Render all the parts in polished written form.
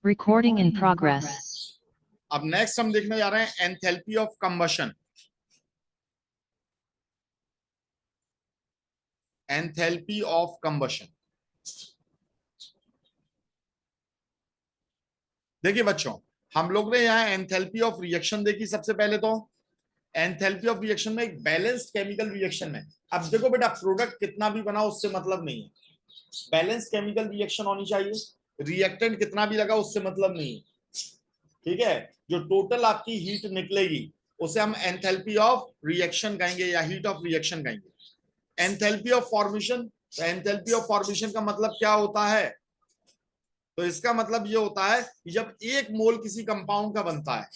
Recording in progress. अब next हम देखने जा रहे हैं enthalpy of combustion. Enthalpy of combustion. देखिए बच्चों, हम लोग ने यहाँ एंथैल्पी ऑफ रिएक्शन देखी। सबसे पहले तो एंथैल्पी ऑफ रिएक्शन में एक बैलेंस्ड केमिकल रिएक्शन में, अब देखो बेटा, प्रोडक्ट कितना भी बना उससे मतलब नहीं है, बैलेंस केमिकल रिएक्शन होनी चाहिए। रिएक्टेंट कितना भी लगा उससे मतलब नहीं है, ठीक है। जो टोटल आपकी हीट निकलेगी उसे हम एंथैल्पी ऑफ रिएक्शन कहेंगे या हीट ऑफ रिएक्शन कहेंगे। एंथैल्पी ऑफ फॉर्मेशन, तो एंथैल्पी ऑफ फॉर्मेशन का मतलब क्या होता है? तो इसका मतलब ये होता है कि जब एक मोल किसी कंपाउंड का बनता है,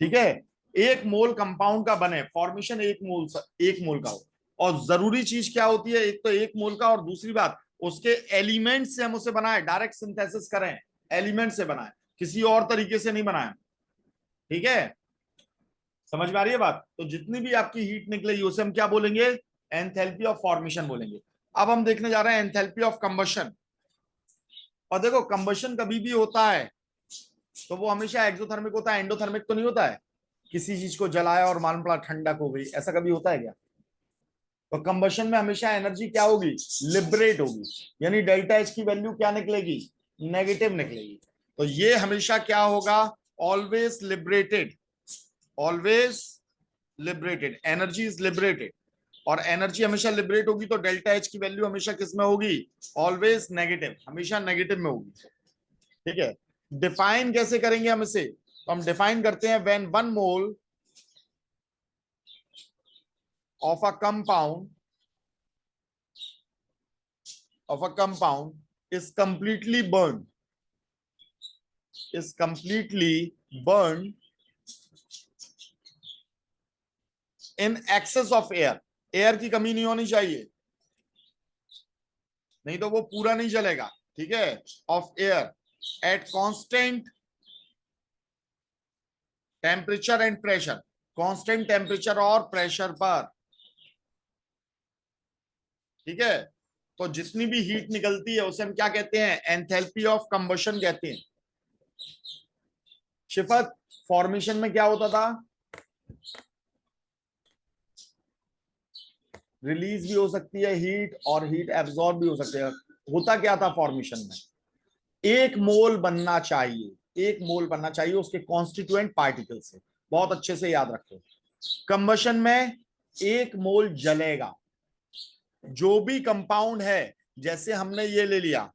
ठीक है, एक मोल कंपाउंड का बने, फॉर्मेशन एक मोल का हो। और जरूरी चीज क्या होती है? एक तो एक मोल का, और दूसरी बात उसके एलिमेंट से हम उसे बनाए, डायरेक्ट सिंथेसिस करें, एलिमेंट से बनाए, किसी और तरीके से नहीं बनाए, ठीक है। समझ में आ रही है बात? तो जितनी भी आपकी हीट निकलेगी उसे हम क्या बोलेंगे? एंथैल्पी ऑफ फॉर्मेशन बोलेंगे। अब हम देखने जा रहे हैं एंथैल्पी ऑफ कंबशन। और देखो, कंबशन कभी भी होता है तो वो हमेशा एक्सोथर्मिक होता है, एंडोथर्मिक तो नहीं होता है। किसी चीज को जलाया और मालूम पड़ा ठंडक हो गई, ऐसा कभी होता है क्या? तो कंबशन में हमेशा एनर्जी क्या होगी? लिबरेट होगी, यानी डेल्टा एच की वैल्यू क्या निकलेगी? नेगेटिव निकलेगी। तो ये हमेशा क्या होगा? Always liberated, always liberated, energy is liberated. और एनर्जी हमेशा लिबरेट होगी तो डेल्टा एच की वैल्यू हमेशा किस में होगी? ऑलवेज नेगेटिव, हमेशा नेगेटिव में होगी, ठीक है। डिफाइन कैसे करेंगे हम इसे? तो हम डिफाइन करते हैं when 1 mole of a compound is completely burned in excess of air। Air की कमी नहीं होनी चाहिए, नहीं तो वो पूरा नहीं जलेगा, ठीक है। Of air at constant temperature and pressure, constant temperature और प्रेशर पर, ठीक है। तो जितनी भी हीट निकलती है उसे हम क्या कहते हैं? एंथैल्पी ऑफ कंबशन कहते हैं। शिफत, फॉर्मेशन में क्या होता था? रिलीज भी हो सकती है हीट और हीट एब्जॉर्ब भी हो सकती है। होता क्या था फॉर्मेशन में? एक मोल बनना चाहिए, एक मोल बनना चाहिए उसके कॉन्स्टिट्यूएंट पार्टिकल से। बहुत अच्छे से याद रखो, कंबशन में एक मोल जलेगा। जो भी कंपाउंड है, जैसे हमने ये ले लिया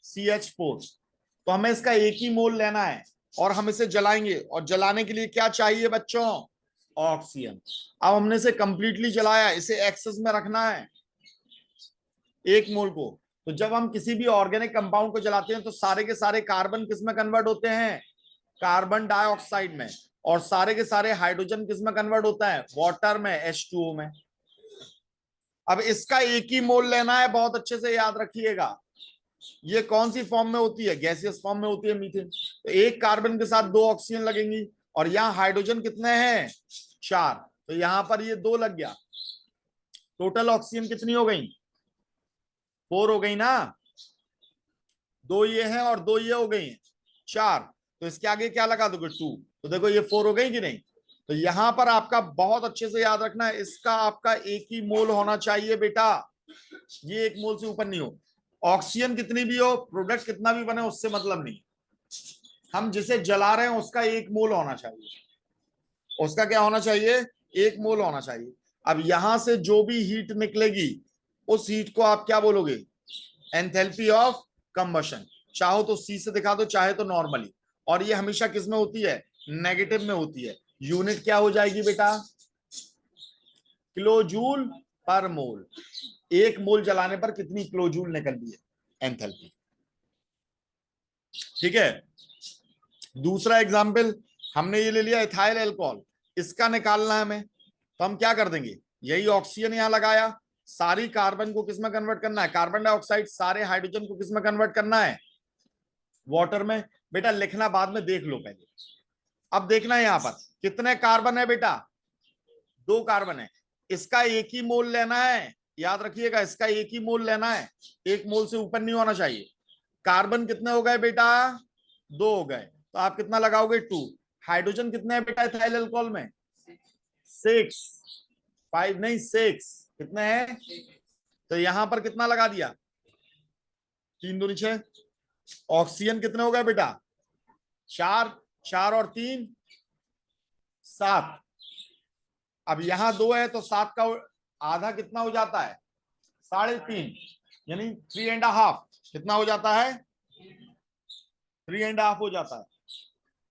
CH4, तो हमें इसका एक ही मोल लेना है और हम इसे जलाएंगे। और जलाने के लिए क्या चाहिए बच्चों? ऑक्सीजन। अब हमने इसे कंप्लीटली जलाया, इसे एक्सेस में रखना है एक मोल को। तो जब हम किसी भी ऑर्गेनिक कंपाउंड को जलाते हैं तो सारे के सारे कार्बन किस में कन्वर्ट होते हैं? कार्बन डाइऑक्साइड में। और सारे के सारे हाइड्रोजन किस में कन्वर्ट होता है? वाटर में, H2O में। अब इसका एक ही मोल लेना है, बहुत अच्छे से याद रखिएगा। ये कौन सी फॉर्म में होती है? गैसियस फॉर्म में होती है, मीथेन। तो एक कार्बन के साथ 2 ऑक्सीजन लगेंगी, और यहां हाइड्रोजन कितने हैं? 4। तो यहां पर ये 2 लग गया। टोटल ऑक्सीजन कितनी हो गई? 4 हो गई ना। 2 ये हैं और 2 ये हो गई हैं, 4। तो इसके आगे क्या लगा दोगे? 2। तो देखो ये 4 हो गई कि नहीं? तो यहां पर आपका बहुत अच्छे से याद रखना है, इसका आपका एक ही मोल होना चाहिए बेटा, ये एक मोल से ऊपर नहीं हो। ऑक्सीजन कितनी भी हो, प्रोडक्ट कितना भी बने, उससे मतलब नहीं। हम जिसे जला रहे हैं उसका एक मोल होना चाहिए। उसका क्या होना चाहिए? एक मोल होना चाहिए। अब यहां से जो भी हीट निकलेगी उस हीट को आप क्या बोलोगे? Enthalpy of combustion. चाहो तो C से दिखा दो, चाहे तो नॉर्मली। और ये हमेशा किस में होती है? नेगेटिव में होती है। यूनिट क्या हो जाएगी बेटा? किलोजूल पर मोल। एक मोल जलाने पर कितनी किलोजूल निकल रही है एंथैल्पी, ठीक है। दूसरा एग्जाम्पल हमने ये ले लिया इथाइल अल्कोहल, इसका निकालना है हमें। तो हम क्या कर देंगे? यही ऑक्सीजन यहां लगाया, सारी कार्बन को किसमें कन्वर्ट करना है? Carbon dioxide. सारे हाइड्रोजन को किसमें कन्वर्ट करना है? वाटर में। बेटा लिखना बाद में, देख लो पहले। अब देखना है यहां पर कितने कार्बन है बेटा? 2 कार्बन है। इसका एक ही मोल लेना है, याद रखिएगा, इसका एक ही मोल लेना है, एक मोल से ऊपर नहीं होना चाहिए। कार्बन कितने हो गए बेटा? 2 हो गए, तो आप कितना लगाओगे? 2। हाइड्रोजन कितने हैं बेटा इथाइल अल्कोहल में? 6। 5 नहीं, 6 कितने हैं? तो यहां पर कितना लगा दिया? 3 दूनी 6। ऑक्सीजन कितने हो गए बेटा? 4। 4 और 3 7। अब यहां 2 है तो 7 का आधा कितना हो जाता है? 3.5, यानी 3.5 कितना हो जाता है? 3.5 हो जाता है।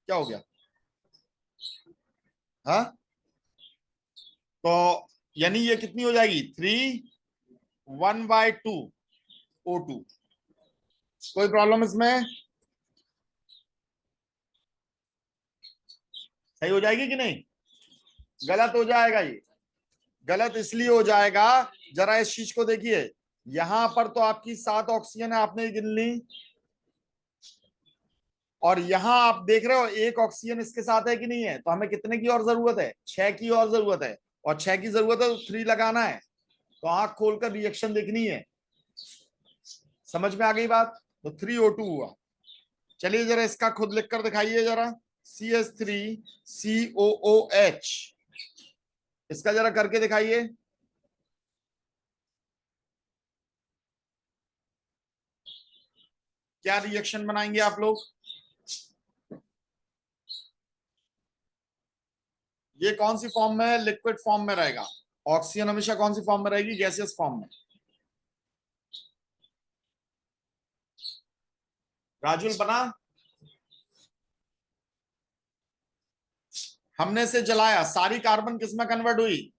क्या हो गया? हाँ, तो यानी ये कितनी हो जाएगी? 3 1/2 O2। कोई प्रॉब्लम इसमें? सही हो जाएगी कि नहीं? गलत हो जाएगा ये। गलत इसलिए हो जाएगा, जरा इस चीज को देखिए, यहां पर तो आपकी 7 ऑक्सीजन है, आपने गिन ली, और यहां आप देख रहे हो एक ऑक्सीजन इसके साथ है कि नहीं है, तो हमें कितने की और जरूरत है? 6 की और जरूरत है, और 6 की जरूरत है तो 3 लगाना है, तो आंख खोलकर रिएक्शन देखनी है। समझ में आ गई बात? तो 3O2 हुआ। चलिए जरा इसका खुद लिखकर दिखाइए जरा। CH3COOH, इसका जरा करके दिखाइए। क्या रिएक्शन बनाएंगे आप लोग? ये कौन सी फॉर्म में? लिक्विड फॉर्म में रहेगा। ऑक्सीजन हमेशा कौन सी फॉर्म में रहेगी? गैसियस फॉर्म में। राजुल बना? हमने से जलाया, सारी कार्बन किस में कन्वर्ट हुई?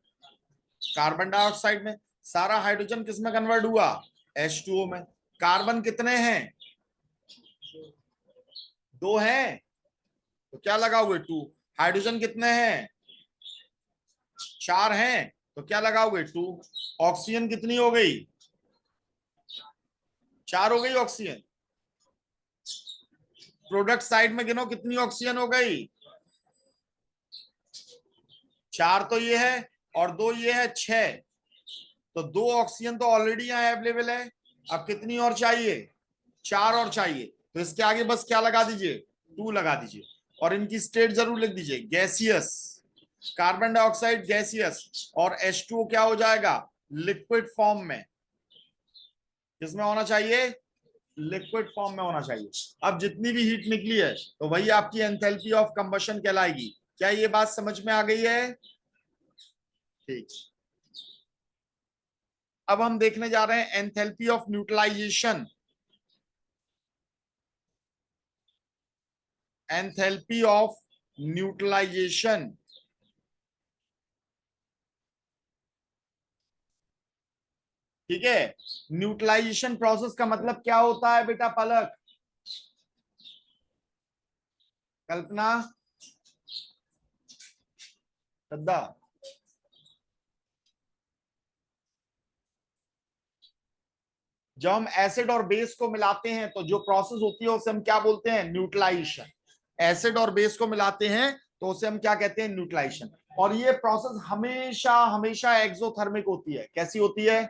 कार्बन डाइऑक्साइड में। सारा हाइड्रोजन किस में कन्वर्ट हुआ? H2O में। कार्बन कितने हैं? 2 हैं, तो क्या लगाओगे? 2। हाइड्रोजन कितने हैं? 4 हैं, तो क्या लगाओगे? 2। ऑक्सीजन कितनी हो गई? 4 हो गई ऑक्सीजन। प्रोडक्ट साइड में गिनो कितनी ऑक्सीजन हो गई? 4 तो ये है, और 2 ये है, 6। तो 2 ऑक्सीजन तो ऑलरेडी यहाँ अवेलेबल है। अब कितनी और चाहिए? 4 और चाहिए, तो इसके आगे बस क्या लगा दीजिए? 2 लगा दीजिए, और इनकी स्टेट जरूर लिख दीजिए, गैसियस। कार्बन डाइऑक्साइड गैसियस, और H2O क्या हो जाएगा? लिक्विड फॉर्म में। किसमें होना चाहिए? लिक्विड फॉर्म में होना चाहिए। अब जितनी भी हीट निकली है तो वही आपकी एंथैल्पी ऑफ कंबशन कहलाएगी। क्या ये बात समझ में आ गई है? ठीक। अब हम देखने जा रहे हैं enthalpy of neutralization. Enthalpy of neutralization. ठीक है, न्यूट्रलाइजेशन प्रोसेस का मतलब क्या होता है बेटा? पलक, कल्पना, श्रद्धा। जब हम एसिड और बेस को मिलाते हैं तो जो प्रोसेस होती है उसे हम क्या बोलते हैं? न्यूट्रलाइजेशन। एसिड और बेस को मिलाते हैं तो उसे हम क्या कहते हैं? न्यूट्रलाइजेशन। और ये प्रोसेस हमेशा हमेशा एक्सोथर्मिक होती है। कैसी होती है?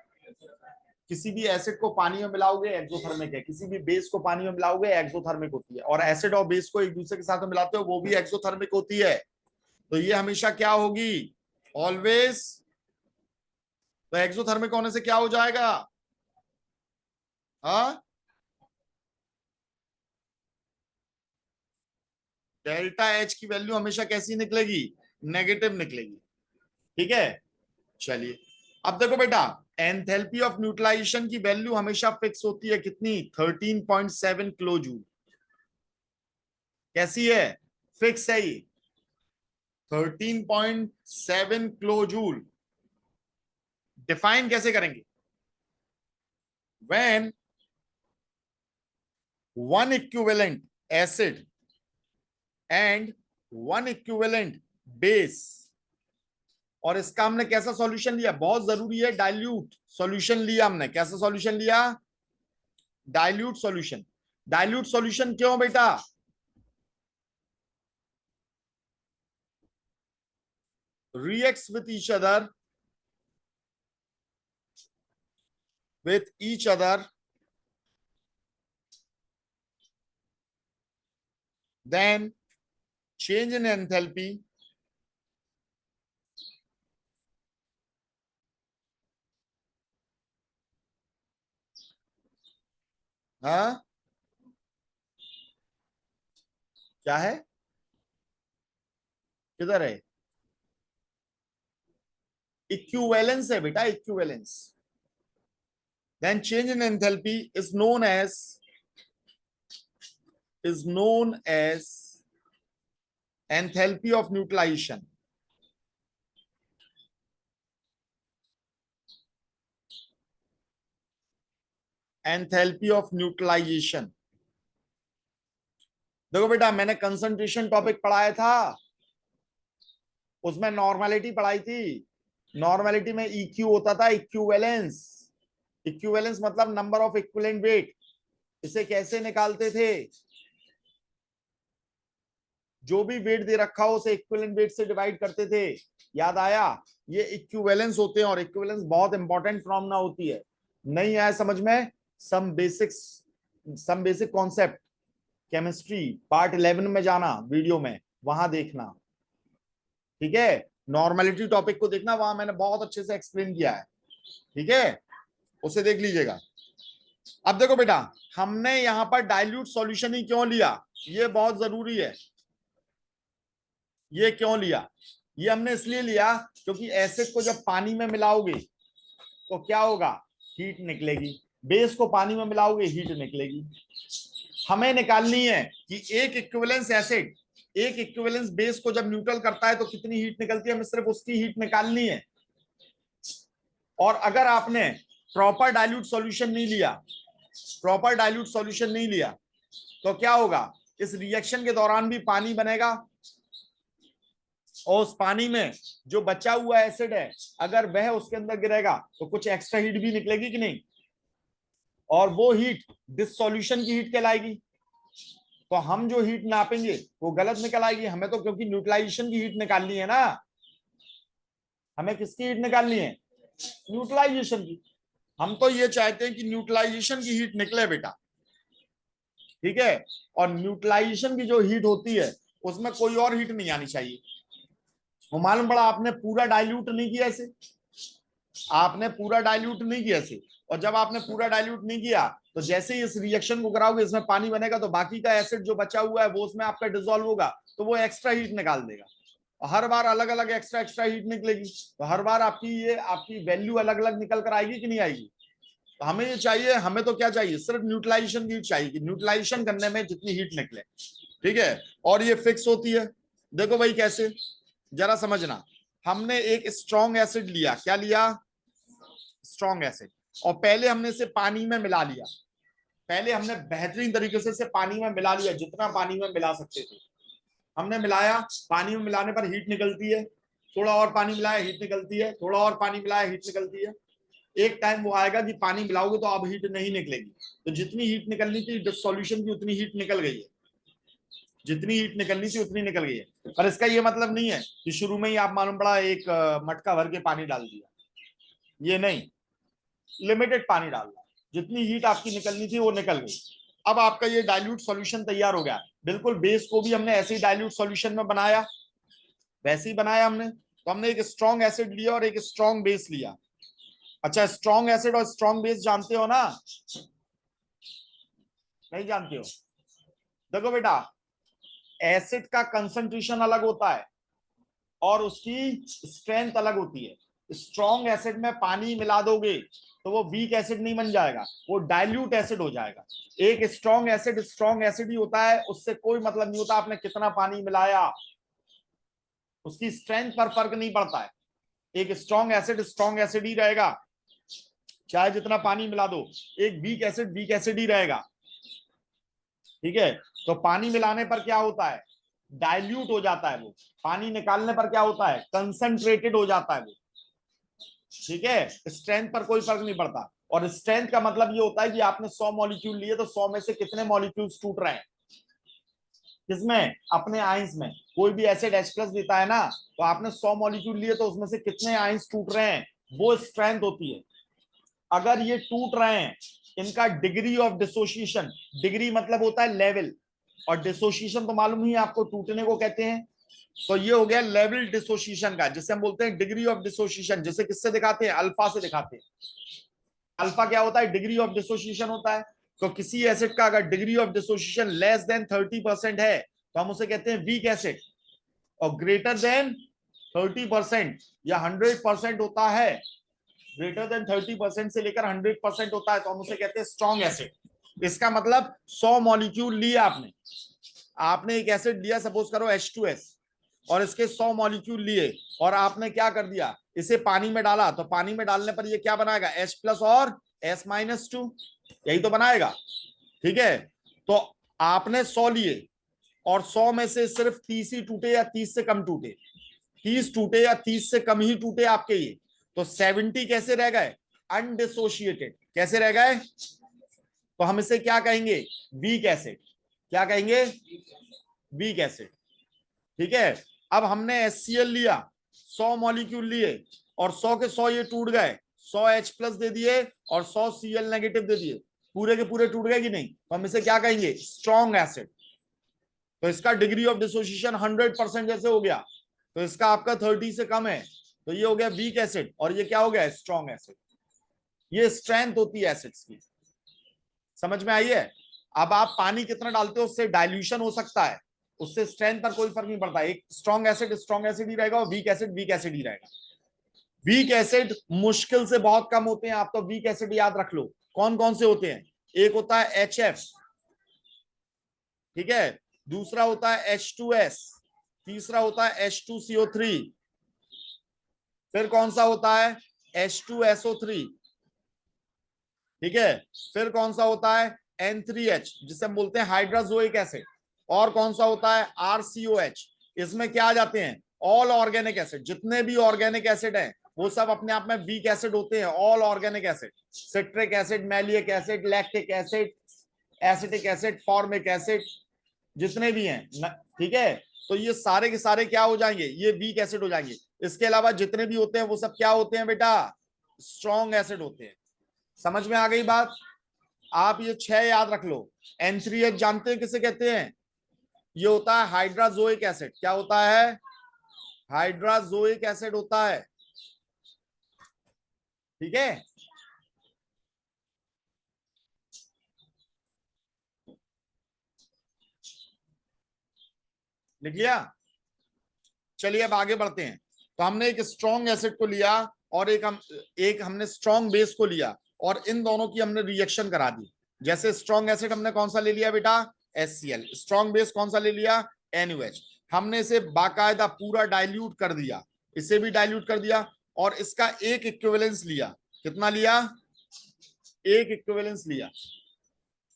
किसी भी एसिड को पानी में मिलाओगे एक्सोथर्मिक है, किसी भी बेस को पानी में मिलाओगे एक्सोथर्मिक होती है, और एसिड और बेस को एक दूसरे के साथ में मिलाते हो वो भी एक्सोथर्मिक होती है। तो ये हमेशा क्या होगी? ऑलवेज। तो एक्सोथर्मिक होने से क्या हो जाएगा? हाँ, डेल्टा एच की वैल्यू हमेशा कैसी निकलेगी? नेगेटिव निकलेगी। ठीक है, चलिए अब देखो बेटा, एंथैल्पी ऑफ न्यूट्रलाइजेशन की वैल्यू हमेशा फिक्स होती है। कितनी? 13.7 किलो जूल। कैसी है? फिक्स है ये, 13.7 किलो जूल। डिफाइन कैसे करेंगे? When one equivalent acid and one equivalent base. और इसका हमने कैसा सॉल्यूशन लिया? बहुत जरूरी है, डाइल्यूट सॉल्यूशन लिया हमने। कैसा सॉल्यूशन लिया? Dilute solution. डाइल्यूट सॉल्यूशन क्यों बेटा? reacts with each other then change in enthalpy हाँ क्या है, किधर है, इक्विवेलेंस है बेटा, equivalence. then change in enthalpy is known as enthalpy of neutralization. Enthalpy of neutralization. देखो बेटा, मैंने कंसंट्रेशन टॉपिक पढ़ाया था, उसमें नॉर्मेलिटी पढ़ाई थी। नॉर्मेलिटी में EQ होता था इक्विवेलेंस। इक्विवेलेंस मतलब नंबर ऑफ इक्विवेलेंट वेट। इसे कैसे निकालते थे, जो भी वेट दे रखा हो उसे इक्विवेलेंट वेट से डिवाइड करते थे। याद आया, ये इक्विवेलेंस होते हैं और इक्विवेलेंस बहुत इंपॉर्टेंट फिनोमेना होती है। नहीं आया समझ में, some basic concept chemistry part 11 में जाना, वीडियो में वहां देखना, ठीक है। नॉर्मेलिटी टॉपिक को देखना, वहां मैंने बहुत अच्छे से एक्सप्लेन किया है, ठीक है, उसे देख लीजिएगा। अब देखो बेटा, हमने यहां पर डाइल्यूट सॉल्यूशन ही क्यों लिया, ये बहुत जरूरी है। ये क्यों लिया, ये हमने इसलिए लिया क्योंकि एसिड को जब पानी में मिलाओगे तो क्या होगा, हीट निकलेगी। बेस को पानी में मिलाओगे, हीट निकलेगी। हमें निकालनी है कि एक इक्विवेलेंस एसिड एक इक्विवेलेंस बेस को जब न्यूट्रल करता है तो कितनी हीट निकलती है, हमें सिर्फ उसकी हीट निकालनी है। और अगर आपने प्रॉपर डाइल्यूट सॉल्यूशन नहीं लिया तो क्या होगा, इस रिएक्शन के दौरान भी पानी बनेगा और उस पानी में जो बचा हुआ एसिड है अगर वह उसके अंदर गिरेगा तो कुछ एक्स्ट्रा हीट भी निकलेगी कि नहीं, और वो हीट डिसोल्यूशन की हीट कहलाएगी। तो हम जो हीट नापेंगे वो गलत निकल आएगी। हमें तो क्योंकि न्यूट्रलाइजेशन की हीट निकालनी है ना, हमें किसकी हीट निकालनी है, न्यूट्रलाइजेशन की। हम तो ये चाहते हैं कि न्यूट्रलाइजेशन की हीट निकले बेटा, ठीक है। और न्यूट्रलाइजेशन की जो हीट होती है उसमें कोई और हीट नहीं आनी चाहिए। वो मालूम पड़ा आपने पूरा डाइल्यूट नहीं किया इसे, और जब आपने पूरा डाइल्यूट नहीं किया तो जैसे ही इस रिएक्शन को कराओगे इसमें पानी बनेगा तो बाकी का एसिड जो बचा हुआ है वो उसमें आपका डिसॉल्व होगा, तो वो एक्स्ट्रा हीट निकाल देगा। और हर बार अलग अलग एक्स्ट्रा हीट निकलेगी, तो हर बार आपकी वैल्यू अलग अलग निकल कर आएगी कि नहीं आएगी। तो हमें ये चाहिए, हमें तो क्या चाहिए, सिर्फ न्यूट्रलाइजेशन की हीट चाहिए कि न्यूट्रलाइजेशन करने में जितनी हीट निकले, ठीक है। और ये फिक्स होती है। देखो भाई कैसे, जरा समझना। हमने एक स्ट्रॉन्ग एसिड लिया, क्या लिया, स्ट्रॉन्ग एसिड, और पहले हमने इसे पानी में मिला लिया। पहले हमने बेहतरीन तरीके से इसे पानी में मिला लिया, जितना पानी में मिला सकते थे हमने मिलाया। पानी में मिलाने पर हीट निकलती है, थोड़ा और पानी मिलाया हीट निकलती है, थोड़ा और पानी मिलाया हीट निकलती है। एक टाइम वो आएगा कि पानी मिलाओगे तो अब हीट नहीं निकलेगी। तो जितनी हीट निकलनी थी डिसोल्यूशन की उतनी हीट निकल गई है, जितनी हीट निकलनी थी उतनी निकल गई है। पर इसका ये मतलब नहीं है कि शुरू में ही आप मालूम पड़ा एक मटका भर के पानी डाल दिया, ये नहीं, लिमिटेड पानी डालना, जितनी हीट आपकी निकलनी थी वो निकल गई। अब आपका ये डाइल्यूट सॉल्यूशन तैयार हो गया। बिल्कुल बेस को भी हमने ऐसे ही डाइल्यूट सॉल्यूशन में बनाया, वैसे ही बनाया हमने। तो हमने एक स्ट्रॉन्ग एसिड लिया और एक स्ट्रॉन्ग बेस लिया। अच्छा, स्ट्रॉन्ग एसिड और स्ट्रॉन्ग बेस जानते हो ना, नहीं जानते हो? देखो बेटा, एसिड का कंसंट्रेशन अलग होता है और उसकी स्ट्रेंथ अलग होती है। स्ट्रॉन्ग एसिड में पानी मिला दोगे तो वो वीक एसिड नहीं बन जाएगा, वो डाइल्यूट एसिड हो जाएगा। एक स्ट्रॉन्ग एसिड ही होता है, उससे कोई मतलब नहीं होता आपने कितना पानी मिलाया, उसकी स्ट्रेंथ पर फर्क नहीं पड़ता है। एक स्ट्रॉन्ग एसिड ही रहेगा चाहे जितना पानी मिला दो, एक वीक एसिड ही रहेगा, ठीक है। तो पानी मिलाने पर क्या होता है, डाइल्यूट हो जाता है वो। पानी निकालने पर क्या होता है, कंसंट्रेटेड हो जाता है वो, ठीक है। स्ट्रेंथ पर कोई फर्क नहीं पड़ता। और स्ट्रेंथ का मतलब ये होता है कि आपने 100 मॉलिक्यूल लिए तो 100 में से कितने मॉलिक्यूल्स टूट रहे हैं, किसमें, अपने आयंस में। कोई भी एसिड H+ देता है ना, तो आपने 100 मॉलिक्यूल लिए तो उसमें से कितने आयंस टूट रहे हैं, वो स्ट्रेंथ होती है। अगर ये टूट रहे हैं, इनका डिग्री ऑफ डिसोसिएशन, डिग्री मतलब होता है लेवल, और डिसोसिएशन तो मालूम ही है आपको, टूटने को कहते हैं। तो ये हो गया लेवल डिसोसिएशन का, जिसे हम बोलते हैं डिग्री ऑफ डिसोसिएशन, जिसे किससे दिखाते हैं, अल्फा से दिखाते हैं। अल्फा क्या होता है, डिग्री ऑफ डिसोसिएशन होता है। तो किसी एसिड का अगर degree of dissociation less than 30% है तो हम उसे कहते हैं वीक एसिड, और ग्रेटर देन 30% या 100% होता है, ग्रेटर देन 30% से लेकर 100% होता है तो हम उसे कहते हैं स्ट्रॉन्ग एसिड। इसका मतलब 100 मॉलिक्यूल लिए आपने, आपने एक एसिड लिया सपोज करो H2S, और इसके 100 मॉलिक्यूल लिए और आपने क्या कर दिया, इसे पानी में डाला, तो पानी में डालने पर ये क्या बनाएगा, H+ और S-2, यही तो बनाएगा। ठीक है, तो आपने 100 लिए और 100 में से सिर्फ 30 ही टूटे या 30 से कम टूटे, 30 टूटे या 30 से कम ही टूटे आपके ये, तो 70 कैसे रह गए, अनडिसोशिएटेड। कैसे रह गए, तो हम इसे क्या कहेंगे, वीक एसिड। क्या कहेंगे, वीक एसिड। ठीक है, अब हमने HCl लिया, 100 मॉलिक्यूल लिए और 100 के 100 ये टूट गए, 100 H+ दे दिए और 100 Cl नेगेटिव दे दिए, पूरे के पूरे टूट गए कि नहीं, तो हम इसे क्या कहेंगे, स्ट्रॉन्ग एसिड। तो इसका डिग्री ऑफ डिसोसिएशन 100% जैसे हो गया, तो इसका आपका 30 से कम है, तो ये हो गया वीक एसिड, और ये क्या हो गया, स्ट्रॉन्ग एसिड। ये स्ट्रेंथ होती है एसिड्स की, समझ में आई है। अब आप पानी कितना डालते हो उससे डाइल्यूशन हो सकता है, उससे स्ट्रेंथ पर कोई फर्क नहीं पड़ता। एक स्ट्रॉन्ग एसिड ही रहेगा और वीक एसिड ही रहेगा। वीक एसिड मुश्किल से बहुत कम होते हैं, आप तो वीक एसिड याद रख लो। कौन कौन से होते हैं, एक होता है HF, ठीक है, दूसरा होता है H2S, तीसरा होता है H2CO3, फिर कौन सा होता है H2SO3, ठीक है, फिर कौन सा होता है N3H जिसे हम बोलते हैं हाइड्राजोइक एसिड, और कौन सा होता है RCOH। इसमें क्या आ जाते हैं, ऑल ऑर्गेनिक एसिड, जितने भी ऑर्गेनिक एसिड हैं वो सब अपने आप में वीक एसिड होते हैं। All organic acid, citric acid, malic acid, lactic acid, acetic acid, formic acid, जितने भी हैं, ठीक है, तो ये सारे के सारे क्या हो जाएंगे, ये वीक एसिड हो जाएंगे। इसके अलावा जितने भी होते हैं वो सब क्या होते हैं बेटा, स्ट्रॉन्ग एसिड होते हैं। समझ में आ गई बात। आप ये 6 याद रख लो। N3H जानते हैं किसे कहते हैं, ये होता है हाइड्राजोइक एसिड। क्या होता है, हाइड्राजोइक एसिड होता है, ठीक है। लिख लिया, चलिए अब आगे बढ़ते हैं। तो हमने एक स्ट्रॉन्ग एसिड को लिया और एक हमने स्ट्रॉन्ग बेस को लिया, और इन दोनों की हमने रिएक्शन करा दी। जैसे स्ट्रॉन्ग एसिड हमने कौन सा ले लिया बेटा, HCl, स्ट्रॉन्ग बेस कौन सा ले लिया, NaOH। हमने इसे बाकायदा पूरा डाइल्यूट कर दिया, इसे भी डाइल्यूट कर दिया, और इसका एक इक्विवेलेंस लिया। कितना लिया, एक इक्विवेलेंस लिया,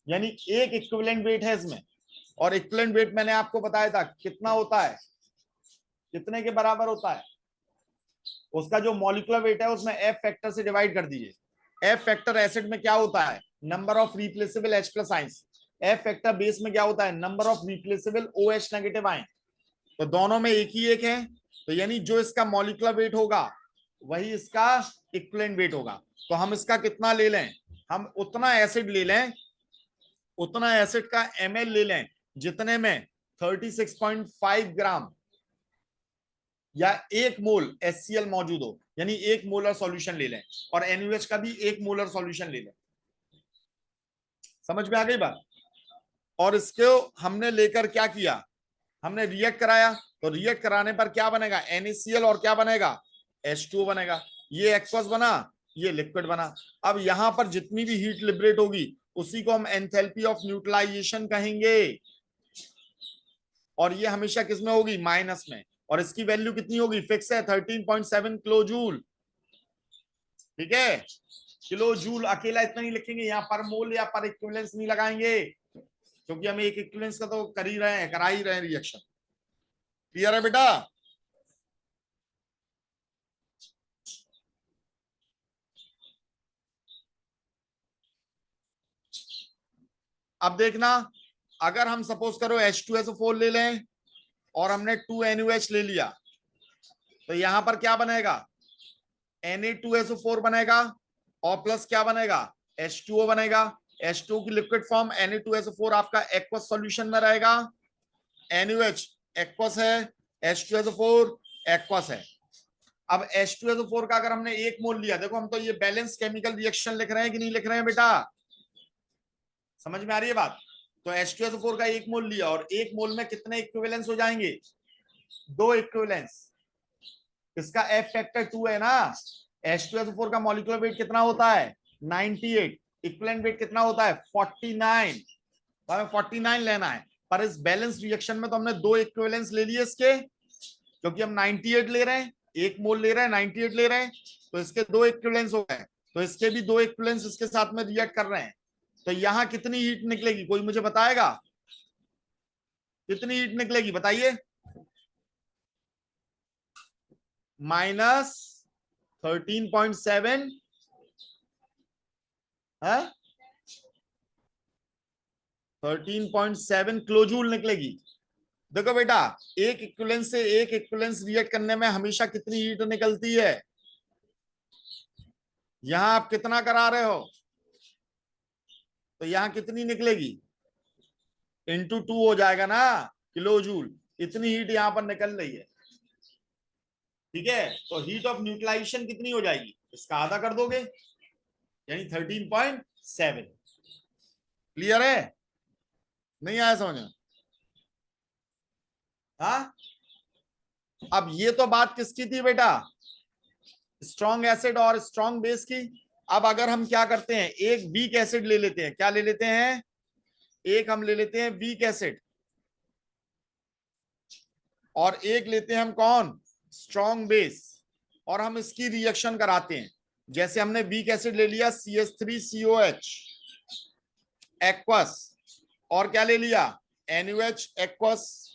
यानी एक इक्विवेलेंट वेट है इसमें। और इक्विवेलेंट वेट मैंने आपको बताया था कितना होता है, कितने के बराबर होता है, उसका जो मॉलिक्यूलर वेट है उसमें F फैक्टर से डिवाइड कर दीजिए। F फैक्टर एसिड में क्या होता है, number of replaceable H+ ions. F factor base में क्या होता है, number of replaceable OH negative ion. तो दोनों में एक ही एक है, तो यानी जो इसका मॉलिक्यूलर वेट होगा वही इसका इक्विवेलेंट वेट होगा। तो हम इसका कितना ले लें, हम उतना एसिड ले लें, उतना एसिड का ml ले लें जितने में 36.5 ग्राम या 1 मोल HCl मौजूद हो, यानी 1 मोलर सॉल्यूशन ले लें, और NaOH का भी 1 मोलर सॉल्यूशन ले लें। समझ में आ गई बात। और इसको हमने लेकर क्या किया, हमने रिएक्ट कराया, तो रिएक्ट कराने पर क्या बनेगा, NaCl और क्या बनेगा, H2O बनेगा। ये एक्वस बना, ये लिक्विड बना। अब यहां पर जितनी भी हीट लिबरेट होगी उसी को हम एंथैल्पी ऑफ न्यूट्रलाइजेशन कहेंगे, और ये हमेशा किसमें होगी, माइनस में। और इसकी वैल्यू कितनी होगी, फिक्स है 13.7 किलो जूल, ठीक है। किलो जूल अकेला इतना नहीं लिखेंगे, यहाँ पर मोल या पर इक्विवेलेंस नहीं लगाएंगे, क्योंकि हम एक इक्विवेलेंस का तो कर ही रहे हैं, करा ही रहे हैं रिएक्शन। क्लियर है बेटा। अब देखना, अगर हम सपोज करो H2SO4 ले लें और हमने 2NaOH ले लिया, तो यहां पर क्या बनेगा, Na2SO4 बनेगा, और प्लस क्या बनेगा, H2O बनेगा। H2 की लिक्विड फॉर्म Na2SO4 आपका एक्वस सॉल्यूशन में रहेगा, NaOH एक्वस है, H2SO4 एक्वस है। अब H2SO4 का अगर हमने 1 मोल लिया, देखो हम तो ये बैलेंस केमिकल रिएक्शन लिख रहे हैं कि नहीं लिख रहे हैं बेटा, समझ में आ रही है बात? तो H2SO4 का 1 मोल लिया और 1 मोल में कितने इक्विवेलेंस हो जाएंगे? 2 इक्विवेलेंस। इसका F फैक्टर 2 है ना। H2SO4 का मॉलिक्यूलर वेट कितना होता है? 98। इक्विवेलेंट वेट कितना होता है? 49। तो हमें 49 लेना है, पर इस बैलेंस रिएक्शन में तो हमने 2 इक्विवेलेंस ले लिए इसके, क्योंकि हम 98 ले रहे हैं, 1 मोल ले रहे हैं, 98 ले रहे हैं, तो इसके 2 इक्विवेलेंस हो गए, तो इसके भी 2 इक्विवेलेंस इसके साथ में रिएक्ट कर रहे हैं। तो यहां कितनी हीट निकलेगी, कोई मुझे बताएगा? कितनी हीट निकलेगी बताइए? -13.7 है, 13.7 किलोजूल निकलेगी। देखो बेटा, एक इक्विवेलेंस से एक इक्विवेलेंस रिएक्ट करने में हमेशा कितनी हीट निकलती है? यहां आप कितना करा रहे हो, तो यहां कितनी निकलेगी? इंटू 2 हो जाएगा ना, किलो जूल। इतनी हीट यहां पर निकल रही है, ठीक है। तो हीट ऑफ न्यूट्रलाइजेशन कितनी हो जाएगी? इसका आधा कर दोगे, यानी 13.7। क्लियर है? नहीं आया समझ में? हाँ, अब ये तो बात किसकी थी बेटा? स्ट्रॉन्ग एसिड और स्ट्रॉन्ग बेस की। अब अगर हम क्या करते हैं, एक वीक एसिड ले लेते हैं, क्या ले लेते हैं? एक हम ले लेते हैं वीक एसिड, और एक लेते हैं हम कौन? स्ट्रॉन्ग बेस, और हम इसकी रिएक्शन कराते हैं। जैसे हमने वीक एसिड ले लिया CH3COH एक्वस, और क्या ले लिया? NaOH एक्वस,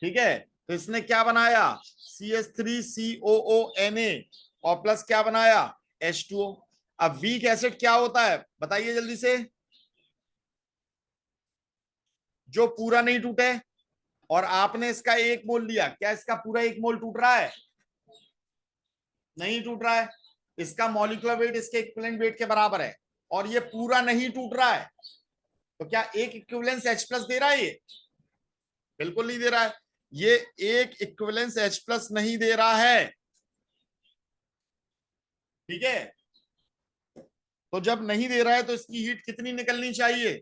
ठीक है। तो इसने क्या बनाया? CH3COONA, और प्लस क्या बनाया? H2O। अब वीक एसिड क्या होता है बताइए जल्दी से? जो पूरा नहीं टूटे, और आपने इसका 1 मोल लिया, क्या इसका पूरा 1 मोल टूट रहा है? नहीं टूट रहा है। इसका मॉलिक्यूलर वेट इसके इक्विवेलेंट वेट के बराबर है, और ये पूरा नहीं टूट रहा है, तो क्या एक इक्विवेलेंस H+ दे रहा है? ये बिल्कुल नहीं दे रहा है, ये एक इक्विवेलेंस H+ नहीं दे रहा है, ठीक है। तो जब नहीं दे रहा है तो इसकी हीट कितनी निकलनी चाहिए?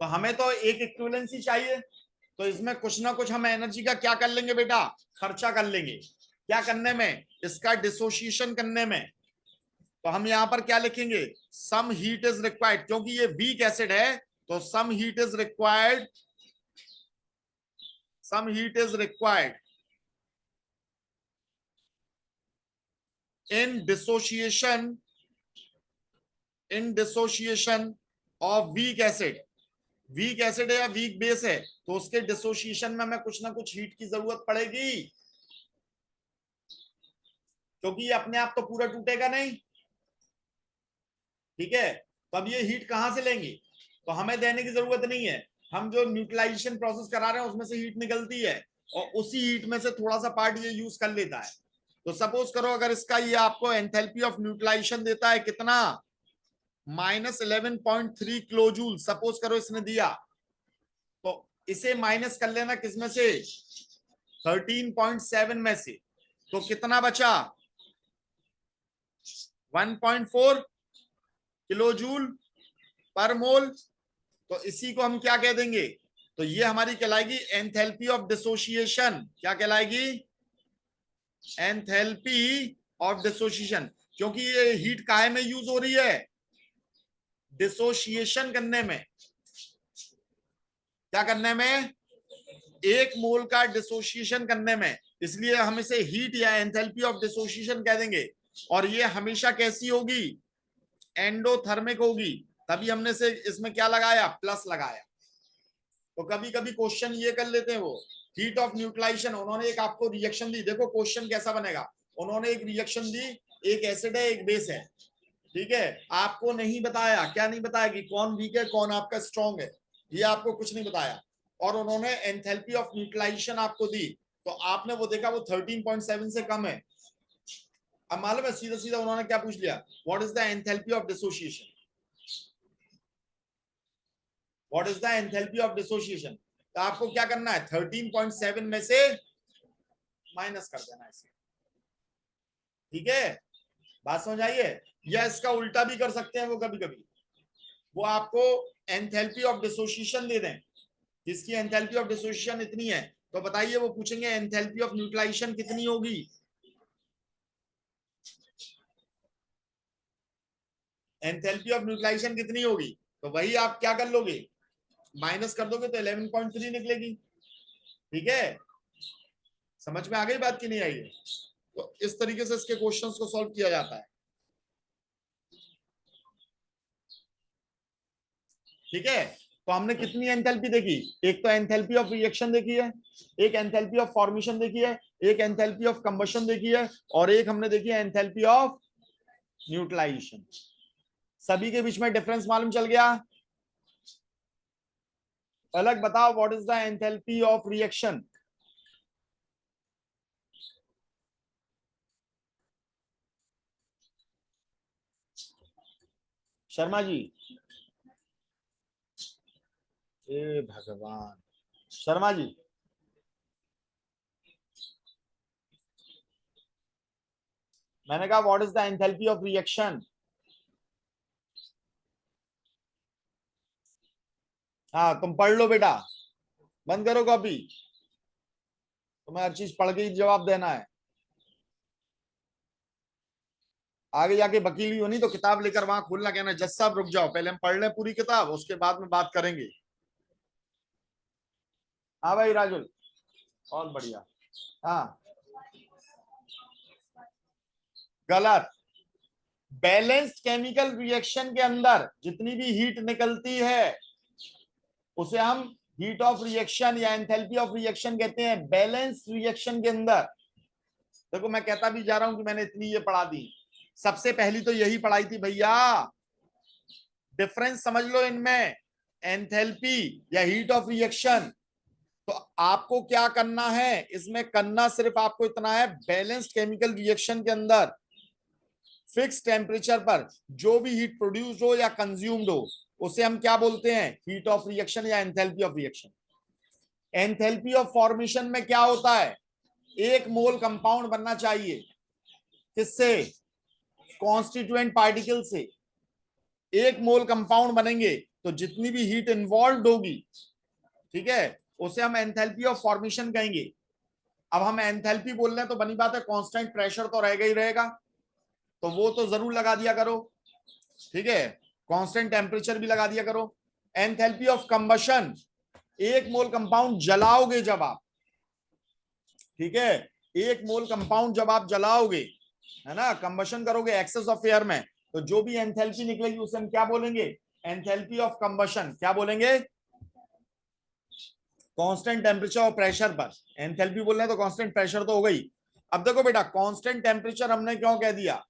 तो हमें तो एक इक्विवेलेंस ही चाहिए, तो इसमें कुछ ना कुछ हम एनर्जी का क्या कर लेंगे बेटा? खर्चा कर लेंगे। क्या करने में? इसका डिसोसिएशन करने में। तो हम यहां पर क्या लिखेंगे? सम हीट इज रिक्वायर्ड, क्योंकि ये वीक एसिड है, तो some heat is required, some heat is required in dissociation, in dissociation of weak acid. Weak acid है या वीक बेस है, तो उसके डिसोसिएशन में हमें कुछ ना कुछ हीट की जरूरत पड़ेगी, क्योंकि ये अपने आप तो पूरा टूटेगा नहीं, ठीक है। तो अब ये हीट कहां से लेंगे? तो हमें देने की जरूरत नहीं है, हम जो न्यूट्रलाइजेशन प्रोसेस करा रहे हैं उसमें से हीट निकलती है, और उसी हीट में से थोड़ा सा पार्ट ये यूज कर लेता है। तो सपोज करो अगर इसका ये आपको एंथैल्पी ऑफ न्यूट्रलाइजेशन देता है कितना? -11.3 किलो जूल, सपोज करो इसने दिया, तो इसे माइनस कर लेना किसमें से? 13.7 में से, तो कितना बचा? 1.4 किलो जूल पर मोल। तो इसी को हम क्या कह देंगे? तो ये हमारी कहलाएगी एंथैल्पी ऑफ डिसोसिएशन। क्या कहलाएगी? एंथैल्पी ऑफ डिसोसिएशन, क्योंकि ये हीट काहे में यूज हो रही है? डिसोसिएशन करने में। क्या करने में? 1 मोल का डिसोसिएशन करने में, इसलिए हम इसे हीट या एंथैल्पी ऑफ डिसोसिएशन कह देंगे। और ये हमेशा कैसी होगी? एंडोथर्मिक होगी, तभी हमने से इसमें क्या लगाया? प्लस लगाया। तो कभी कभी क्वेश्चन ये कर लेते हैं, वो हीट ऑफ न्यूट्रलाइजेशन, उन्होंने एक आपको रिएक्शन दी, देखो क्वेश्चन कैसा बनेगा। उन्होंने एक रिएक्शन दी, एक एसिड है एक बेस है, ठीक है। आपको नहीं बताया, क्या नहीं बताया कि कौन वीक है कौन आपका स्ट्रॉन्ग है, ये आपको कुछ नहीं बताया, और उन्होंने एंथैल्पी ऑफ न्यूट्रलाइजेशन आपको दी, तो आपने वो देखा वो 13.7 से कम है, अब मालूम है सीधा सीधा उन्होंने क्या पूछ लिया, what is the enthalpy of dissociation, what is the enthalpy of dissociation. तो आपको क्या करना है, 13.7 में से माइनस कर देना है इसे, ठीक है, बात समझ आई है। या इसका उल्टा भी कर सकते हैं वो, कभी कभी वो आपको एंथैल्पी ऑफ डिसोसिएशन दे दें, जिसकी एंथैल्पी ऑफ डिसोसिएशन इतनी है, तो बताइए वो पूछेंगे एंथैल्पी ऑफ न्यूट्रलाइजेशन कितनी होगी, एंथैल्पी ऑफ न्यूट्रलाइजेशन कितनी होगी, तो वही आप क्या कर लोगे, माइनस कर दोगे तो 11.3 निकलेगी, ठीक है। समझ में आ गई बात कि नहीं आई है। तो इस तरीके से इसके क्वेश्चंस को सॉल्व किया जाता है, ठीक है। तो हमने कितनी एंथैल्पी देखी, एक तो एंथैल्पी ऑफ रिएक्शन देखी है, एक एंथैल्पी ऑफ फॉर्मेशन देखी है, एक एंथैल्पी ऑफ कंबशन देखी है, और एक हमने देखी है एंथैल्पी ऑफ न्यूट्रलाइजेशन। सभी के बीच में डिफरेंस मालूम चल गया। अलग बताओ what is the enthalpy of reaction. Sharma ji, ए भगवान, शर्मा जी, मैंने कहा what is the enthalpy of reaction. हाँ तुम पढ़ लो बेटा, बंद करो कॉपी, तुम्हें हर चीज पढ़ के ही जवाब देना है। आगे जाके वकील होनी तो किताब लेकर वहां खोलना, कहना जज साहब रुक जाओ, पहले हम पढ़ लें पूरी किताब, उसके बाद में बात करेंगे। हाँ भाई राजुल, बहुत बढ़िया। हाँ गलत, बैलेंस्ड केमिकल रिएक्शन के अंदर जितनी भी हीट निकलती है उसे हम हीट ऑफ रिएक्शन या एंथैल्पी ऑफ रिएक्शन कहते हैं। बैलेंस्ड रिएक्शन के अंदर देखो, मैं कहता भी जा रहा हूं कि मैंने इतनी ये पढ़ा दी, सबसे पहली तो यही पढ़ाई थी भैया, डिफरेंस समझ लो इनमें, एंथैल्पी या हीट ऑफ रिएक्शन। तो आपको क्या करना है इसमें, करना सिर्फ आपको इतना है, बैलेंस्ड केमिकल रिएक्शन के अंदर फिक्स टेम्परेचर पर जो भी हीट प्रोड्यूस हो या कंज्यूम्ड हो उसे हम क्या बोलते हैं, हीट ऑफ रिएक्शन या enthalpy of reaction. Enthalpy of formation में क्या होता है, एक मोल कंपाउंड बनना चाहिए, किससे, कॉन्स्टिट्यूएंट पार्टिकल से। एक मोल कंपाउंड बनेंगे तो जितनी भी हीट इन्वॉल्व होगी, ठीक है, उसे हम एंथैल्पी ऑफ फॉर्मेशन कहेंगे। अब हम एंथैल्पी बोल रहे हैं तो बनी बात है कांस्टेंट प्रेशर तो रहेगा ही रहेगा, तो वो तो जरूर लगा दिया करो, ठीक है, कांस्टेंट टेम्परेचर भी लगा दिया करो। एंथैल्पी ऑफ कंबशन, एक मोल कंपाउंड जलाओगे जब आप, ठीक है, एक मोल कंपाउंड जब आप जलाओगे, है ना, कंबशन करोगे एक्सेस ऑफ एयर में, तो जो भी एंथैल्पी निकलेगी उसे हम क्या बोलेंगे, एंथैल्पी ऑफ कंबशन। क्या बोलेंगे, कांस्टेंट टेम्परेचर और प्रेशर पर, एंथैल्पी बोल रहे हैं तो कांस्टेंट प्रेशर तो हो गई। अब देखो बेटा, कांस्टेंट टेम्परेचर हमने क्यों कह दिया,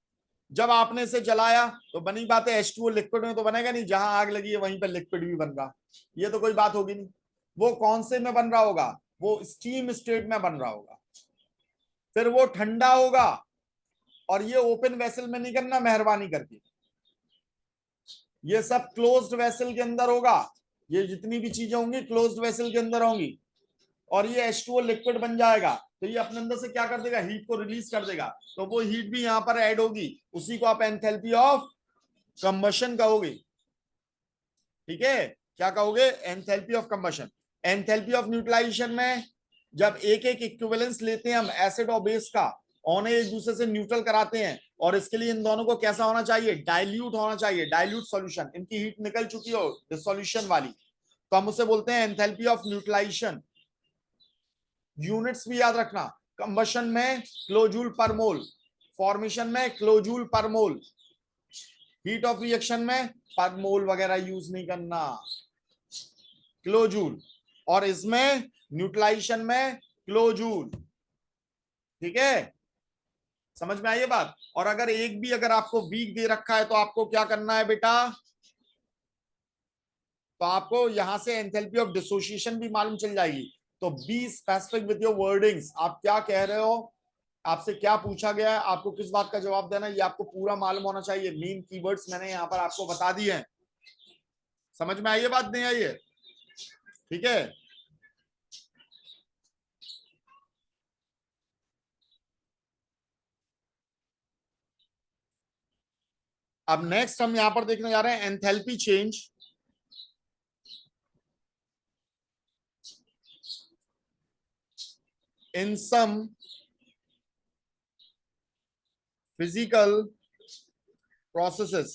जब आपने इसे जलाया तो बनी बात है H2O लिक्विड में तो बनेगा नहीं, जहां आग लगी है वहीं पर लिक्विड भी बन रहा, ये तो कोई बात होगी नहीं। वो कौन से में बन रहा होगा, वो स्टीम स्टेट में बन रहा होगा, फिर वो ठंडा होगा, और ये ओपन वेसल में नहीं करना मेहरबानी करके, ये सब क्लोज्ड वेसल के अंदर होगा, ये जितनी भी चीजें होंगी क्लोज्ड वेसल के अंदर होंगी, और ये H2O लिक्विड बन जाएगा, तो ये अपने अंदर से क्या कर देगा, हीट को रिलीज कर देगा, तो वो हीट भी यहां पर ऐड होगी, उसी को आप एंथैल्पी ऑफ कंबशन कहोगे, ठीक है, क्या कहोगे, enthalpy of combustion. Enthalpy of neutralization में जब एक एक इक्विवेलेंस लेते हैं हम एसिड और बेस का, उन्हें एक दूसरे से न्यूट्रल कराते हैं, और इसके लिए इन दोनों को कैसा होना चाहिए, डाइल्यूट होना चाहिए, डाइल्यूट सॉल्यूशन, इनकी हीट निकल चुकी हो डिसोल्यूशन वाली, तो हम उसे बोलते हैं एंथैल्पी ऑफ न्यूट्रलाइजेशन। यूनिट्स भी याद रखना, कंबशन में किलोजूल पर मोल, फॉर्मेशन में किलोजूल पर मोल, हीट ऑफ रिएक्शन में पर मोल वगैरह यूज नहीं करना, किलोजूल, और इसमें न्यूट्रलाइजेशन में किलोजूल, ठीक है, समझ में आई ये बात। और अगर एक भी अगर आपको वीक दे रखा है तो आपको क्या करना है बेटा, तो आपको यहां से एंथैल्पी ऑफ डिसोसिएशन भी मालूम चल जाएगी। तो be specific with your wordings, आप क्या कह रहे हो, आपसे क्या पूछा गया है, आपको किस बात का जवाब देना है, ये आपको पूरा मालूम होना चाहिए। मेन कीवर्ड्स मैंने यहां पर आपको बता दिए हैं। समझ में आई है बात, नहीं आई है? ठीक है। अब नेक्स्ट हम यहां पर देखने जा रहे हैं एंथैल्पी चेंज। इन सम फिजिकल प्रोसेसेस।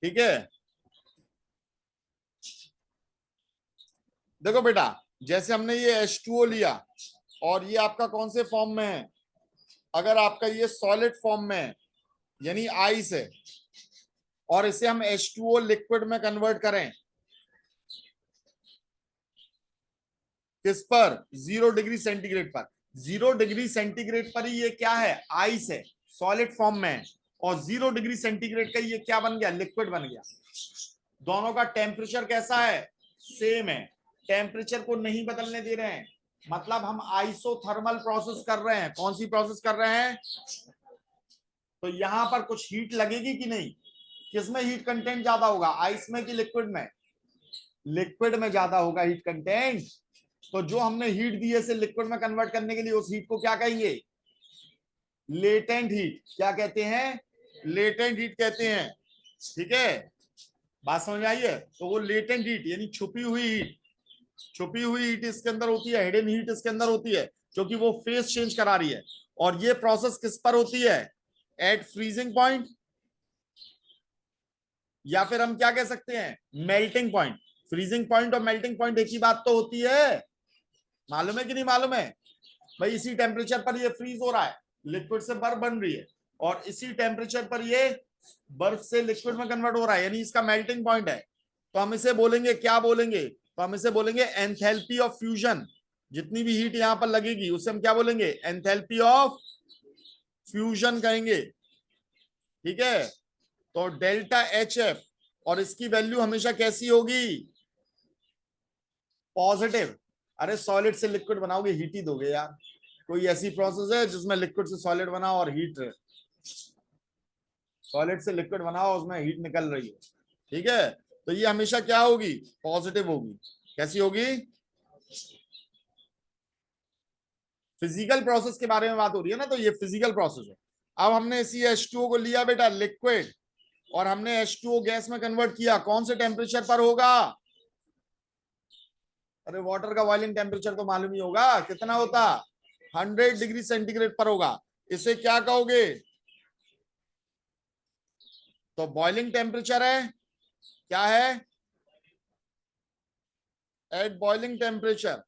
ठीक है। देखो बेटा, जैसे हमने ये H2O लिया और ये आपका कौन से फॉर्म में है, अगर आपका ये सॉलिड फॉर्म में है यानी आइस है, और इसे हम H2O लिक्विड में कन्वर्ट करें, किस पर? 0 डिग्री सेंटीग्रेड पर। 0 डिग्री सेंटीग्रेड पर ही ये क्या है? आइस है, सॉलिड फॉर्म में है। और 0 डिग्री सेंटीग्रेड का ये क्या बन गया? लिक्विड बन गया। दोनों का टेम्परेचर कैसा है? सेम है। टेम्परेचर को नहीं बदलने दे रहे हैं, मतलब हम आइसोथर्मल प्रोसेस कर रहे हैं। कौन सी प्रोसेस कर रहे हैं? तो यहां पर कुछ हीट लगेगी कि नहीं? किसमें हीट कंटेंट ज्यादा होगा, आइस में कि लिक्विड में? लिक्विड में ज्यादा होगा हीट कंटेंट। तो जो हमने हीट दी है इसे लिक्विड में कन्वर्ट करने के लिए, उस हीट को क्या कहेंगे? Latent heat. क्या कहते हैं? लेटेंट हीट कहते हैं। ठीक है, बात समझ आई है? तो वो लेटेंट हीट यानी छुपी हुई हीट, छुपी हुई हीट इसके अंदर होती है, हिडन हीट इसके अंदर होती है, क्योंकि वो फेस चेंज करा रही है। और ये प्रोसेस किस पर होती है? एट फ्रीजिंग पॉइंट, या फिर हम क्या कह सकते हैं? Melting point. फ्रीजिंग पॉइंट और मेल्टिंग पॉइंट एक ही बात तो होती है, मालूम है कि नहीं मालूम है? भाई इसी टेम्परेचर पर ये फ्रीज हो रहा है, लिक्विड से बर्फ बन रही है, और इसी टेम्परेचर पर ये बर्फ से लिक्विड में कन्वर्ट हो रहा है, यानी इसका मेल्टिंग पॉइंट है। तो हम इसे बोलेंगे, क्या बोलेंगे? तो हम इसे बोलेंगे एंथैल्पी ऑफ फ्यूजन। जितनी भी हीट यहां पर लगेगी उसे हम क्या बोलेंगे? एंथैल्पी ऑफ फ्यूजन कहेंगे। ठीक है। तो डेल्टा एच एफ, और इसकी वैल्यू हमेशा कैसी होगी? पॉजिटिव। अरे सॉलिड से लिक्विड बनाओगे, हीट ही दोगे यार। कोई ऐसी प्रोसेस है जिसमें लिक्विड से सॉलिड बनाओ और हीट, सॉलिड से लिक्विड बनाओ उसमें हीट निकल रही है? ठीक है। तो ये हमेशा क्या होगी? पॉजिटिव होगी। कैसी होगी? फिजिकल प्रोसेस के बारे में बात हो रही है ना, तो ये फिजिकल प्रोसेस है। अब हमने इसी H2O को लिया बेटा लिक्विड, और हमने H2O गैस में कन्वर्ट किया। कौन से टेम्परेचर पर होगा? अरे वाटर का बॉइलिंग टेम्परेचर तो मालूम ही होगा, कितना होता? 100 डिग्री सेंटीग्रेड पर होगा। इसे क्या कहोगे? तो बॉइलिंग टेम्परेचर है, क्या है? At boiling temperature.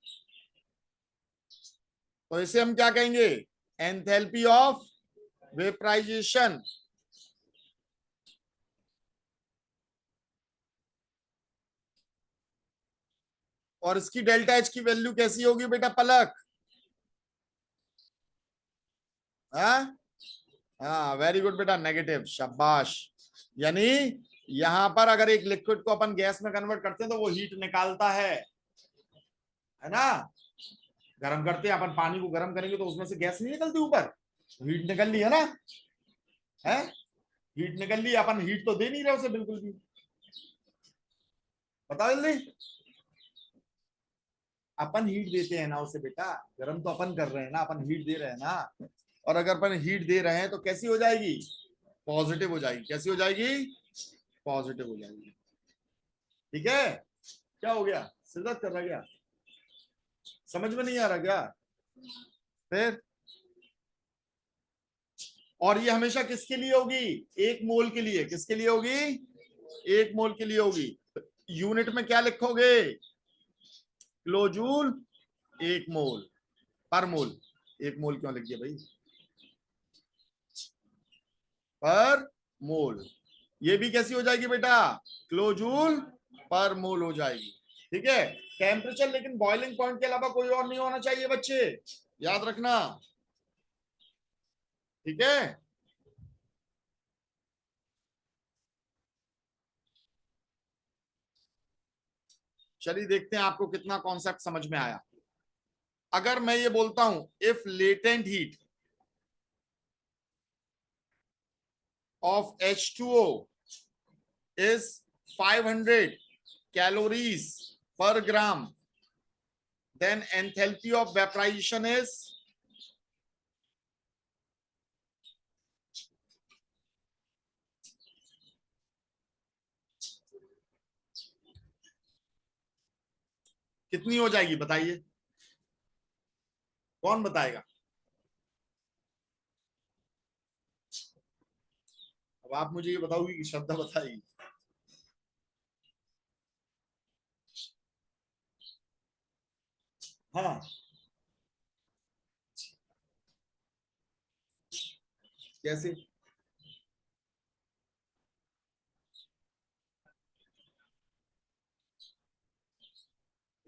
तो इसे हम क्या कहेंगे? Enthalpy of vaporization. और इसकी डेल्टा एच की वैल्यू कैसी होगी बेटा पलक? हाँ हाँ, वेरी गुड बेटा, नेगेटिव, शाबाश। यानी यहां पर अगर एक लिक्विड को अपन गैस में कन्वर्ट करते हैं तो वो हीट निकालता है ना? गर्म करते हैं अपन, पानी को गर्म करेंगे तो उसमें से गैस नहीं निकलती ऊपर, हीट निकल ली है ना? है, हीट निकल ली। अपन हीट तो दे नहीं रहे उसे बिल्कुल भी। बताओ जल्दी। अपन हीट देते हैं ना उसे बेटा, गर्म तो अपन कर रहे हैं ना, अपन हीट दे रहे हैं ना। और अगर अपन हीट दे रहे हैं तो कैसी हो जाएगी? पॉजिटिव हो जाएगी। कैसी हो जाएगी? पॉजिटिव हो जाएगी। ठीक है। क्या हो गया? सिद्धार्थ कर रहा क्या? समझ में नहीं आ रहा क्या? फिर, और ये हमेशा किसके लिए होगी? एक मोल के लिए। किसके लिए होगी? एक मोल के लिए होगी। यूनिट में क्या लिखोगे? किलो जूल एक मोल पर मोल। एक मोल क्यों लिख दिया भाई? पर मोल। ये भी कैसी हो जाएगी बेटा? किलो जूल पर मोल हो जाएगी। ठीक है। टेम्परेचर लेकिन बॉइलिंग पॉइंट के अलावा कोई और नहीं होना चाहिए बच्चे, याद रखना। ठीक है। चलिए देखते हैं आपको कितना कॉन्सेप्ट समझ में आया। अगर मैं ये बोलता हूं if latent heat of H2O is 500 calories per gram, then enthalpy of vaporization is कितनी हो जाएगी बताइए, कौन बताएगा? अब आप मुझे ये बताओगे कि श्रद्धा बताएगी। हाँ कैसे?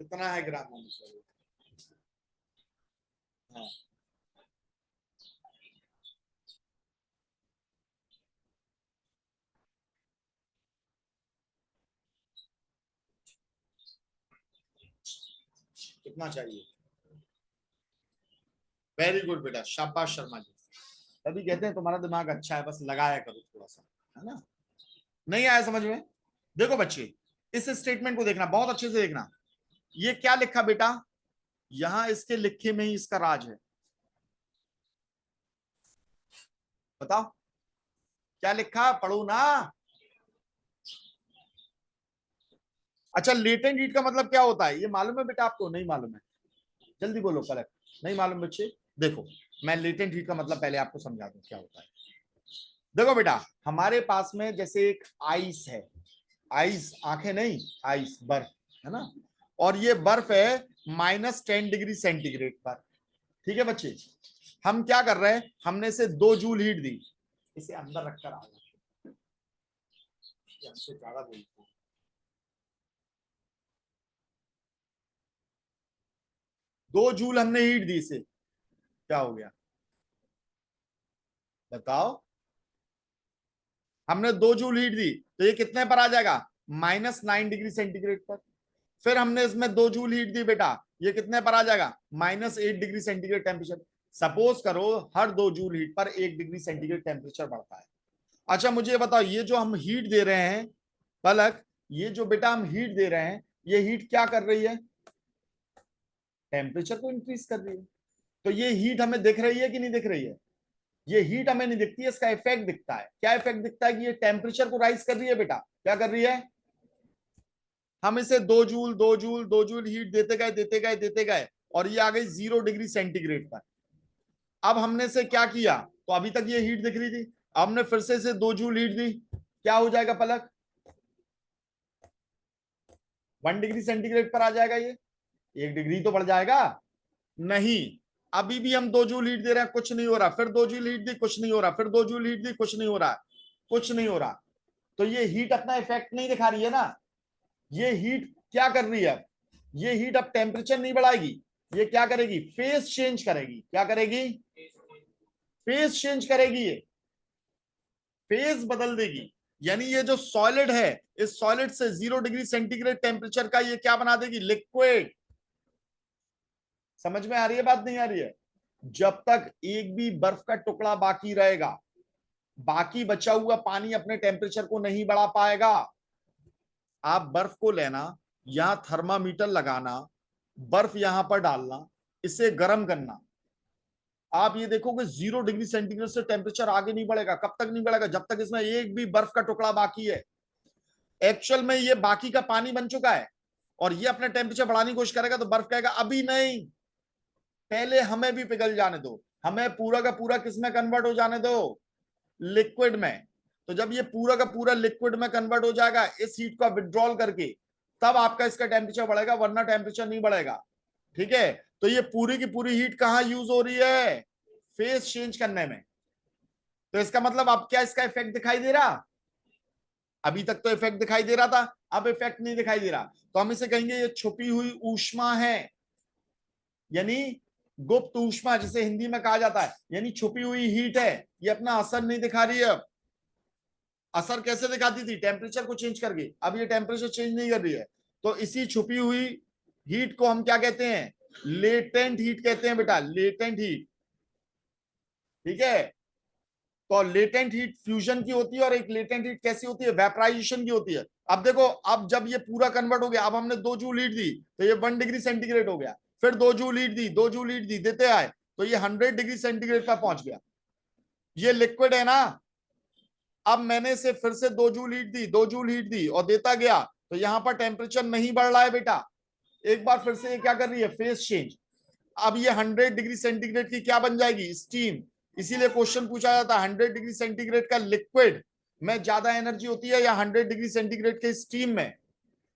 कितना है ग्राम में? हाँ कितना चाहिए? वेरी गुड बेटा, शाबाश शर्मा जी। तभी कहते हैं तुम्हारा दिमाग अच्छा है, बस लगाया करो थोड़ा सा, है ना। नहीं आया समझ में? देखो बच्चे, इस स्टेटमेंट को देखना, बहुत अच्छे से देखना। ये क्या लिखा बेटा? यहां इसके लिखे में ही इसका राज है। बताओ क्या लिखा, पढ़ो ना। अच्छा, लेटेंट हीट का मतलब क्या होता है ये मालूम है बेटा आपको? नहीं मालूम है? जल्दी बोलो करेक्ट। नहीं मालूम बच्चे? देखो, मैं लेटेंट हीट का मतलब पहले आपको समझा दूं क्या होता है। देखो बेटा, हमारे पास में जैसे एक आइस है, आइस आंखें नहीं, आइस बर्फ, है ना। और ये बर्फ है -10 डिग्री सेंटीग्रेड पर। ठीक है बच्चे, हम क्या कर रहे हैं, हमने इसे 2 जूल हीट दी, इसे अंदर रखकर आ गया, हमसे ज्यादा बोलते हैं। 2 जूल हमने हीट दी इसे, क्या हो गया बताओ? हमने 2 जूल हीट दी तो ये कितने पर आ जाएगा? -9 डिग्री सेंटीग्रेड पर। फिर हमने इसमें 2 जूल हीट दी बेटा, ये कितने पर आ जाएगा? -8 डिग्री सेंटीग्रेड टेम्परेचर। सपोज करो हर 2 जूल हीट पर 1 डिग्री सेंटीग्रेड टेम्परेचर बढ़ता है। अच्छा मुझे ये बताओ, ये जो हम हीट दे रहे हैं पलक, ये जो बेटा हम हीट दे रहे हैं, ये हीट क्या कर रही है? टेम्परेचर को इंक्रीज कर रही है। तो ये हीट हमें दिख रही है कि नहीं दिख रही है? ये हीट हमें नहीं दिखती है, इसका इफेक्ट दिखता है। क्या इफेक्ट दिखता है? कि ये टेम्परेचर को राइज कर रही है बेटा। क्या कर रही है? हम इसे 2 जूल 2 जूल 2 जूल हीट देते गए देते गए देते गए, और ये आ गई 0 डिग्री सेंटीग्रेड पर। अब हमने से क्या किया, तो अभी तक ये हीट दिख रही थी, हमने फिर से इसे 2 जूल हीट दी, क्या हो जाएगा पलक? 1 डिग्री सेंटीग्रेड पर आ जाएगा ये। 1 डिग्री तो बढ़ जाएगा। नहीं, अभी भी हम 2 जूल हीट दे रहे हैं, कुछ नहीं हो रहा। फिर 2 जूल हीट दी, कुछ नहीं हो रहा। फिर 2 जूल हीट दी, कुछ नहीं हो रहा, कुछ नहीं हो रहा। तो ये हीट अपना इफेक्ट नहीं दिखा रही है ना। ये हीट क्या कर रही है? ये हीट अब टेम्परेचर नहीं बढ़ाएगी, ये क्या करेगी? फेज चेंज करेगी। क्या करेगी? फेज चेंज करेगी, ये फेज बदल देगी। यानी ये जो सॉलिड है, इस सॉलिड से 0 डिग्री सेंटीग्रेड टेम्परेचर का ये क्या बना देगी? लिक्विड। समझ में आ रही है बात, नहीं आ रही है? जब तक एक भी बर्फ का टुकड़ा बाकी रहेगा, बाकी बचा हुआ पानी अपने टेम्परेचर को नहीं बढ़ा पाएगा। आप बर्फ को लेना, यहां थर्मामीटर लगाना, बर्फ यहां पर डालना, इसे गर्म करना, आप ये देखोगे 0 डिग्री सेंटीग्रेड से टेम्परेचर आगे नहीं बढ़ेगा। कब तक नहीं बढ़ेगा? जब तक इसमें एक भी बर्फ का टुकड़ा बाकी है। एक्चुअल में ये बाकी का पानी बन चुका है, और ये अपने टेम्परेचर बढ़ाने की कोशिश करेगा, तो बर्फ कहेगा अभी नहीं, पहले हमें भी पिघल जाने दो, हमें पूरा का पूरा किसमें कन्वर्ट हो जाने दो? लिक्विड में। तो जब ये पूरा का पूरा लिक्विड में कन्वर्ट हो जाएगा इस हीट को विड्रॉल करके, तब आपका इसका टेम्परेचर बढ़ेगा, वरना टेम्परेचर नहीं बढ़ेगा। ठीक है, तो ये पूरी की पूरी हीट कहां यूज हो रही है? फेज चेंज करने में। तो इसका मतलब अब क्या इसका इफेक्ट दिखाई दे रहा? अभी तक तो इफेक्ट दिखाई दे रहा था, अब इफेक्ट नहीं दिखाई दे रहा। तो हम इसे कहेंगे ये छुपी हुई ऊष्मा है, यानी गुप्त ऊष्मा जिसे हिंदी में कहा जाता है, यानी छुपी हुई हीट है। ये अपना असर नहीं दिखा रही है। असर कैसे दिखाती थी? टेम्परेचर को चेंज करके। अब ये टेम्परेचर चेंज नहीं कर रही है, तो इसी छुपी हुई हीट को हम क्या कहते हैं? लेटेंट हीट कहते हैं बेटा, लेटेंट हीट। ठीक है, तो लेटेंट हीट फ्यूजन की होती है, और एक लेटेंट हीट कैसी होती है? वेपराइजेशन की होती है। अब देखो, अब जब ये पूरा कन्वर्ट हो गया, अब हमने 2 जूल हीट दी तो ये 1 डिग्री सेंटीग्रेड हो गया, फिर 2 जूल हीट दी, 2 जूल हीट दी, देते आए तो ये 100 डिग्री सेंटीग्रेड पर पहुंच गया। ये लिक्विड है ना, अब मैंने इसे फिर से 2 जूल हीट दी, 2 जूल हीट दी और देता गया, तो यहां पर टेम्परेचर नहीं बढ़ रहा है बेटा, एक बार फिर से ये क्या कर रही है? Phase change. अब ये 100 डिग्री सेंटीग्रेड की क्या बन जाएगी? स्टीम। इसीलिए क्वेश्चन पूछा जाता है 100 डिग्री सेंटीग्रेड का लिक्विड में ज्यादा एनर्जी होती है या 100 डिग्री सेंटीग्रेड के स्टीम में?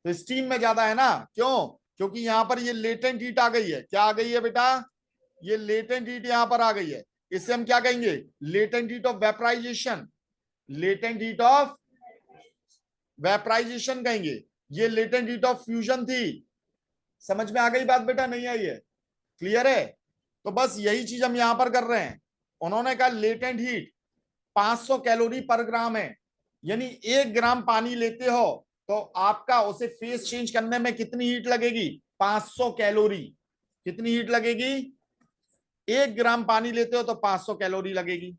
तो स्टीम में ज्यादा है ना, क्यों? क्योंकि यहां पर ये लेटेंट हीट आ गई है। क्या आ गई है बेटा? ये लेटेंट हीट यहां पर आ गई है। इसे हम क्या कहेंगे? Latent heat of vaporization, latent heat of vaporization कहेंगे। ये लेटेंट हीट ऑफ फ्यूजन थी। समझ में आ गई बात बेटा, नहीं आई है? क्लियर है? तो बस यही चीज हम यहां पर कर रहे हैं। उन्होंने कहा लेटेंट हीट 500 कैलोरी पर ग्राम है, यानी 1 ग्राम पानी लेते हो तो आपका उसे फेस चेंज करने में कितनी हीट लगेगी? 500 कैलोरी। कितनी हीट लगेगी? 1 ग्राम पानी लेते हो तो 500 कैलोरी लगेगी।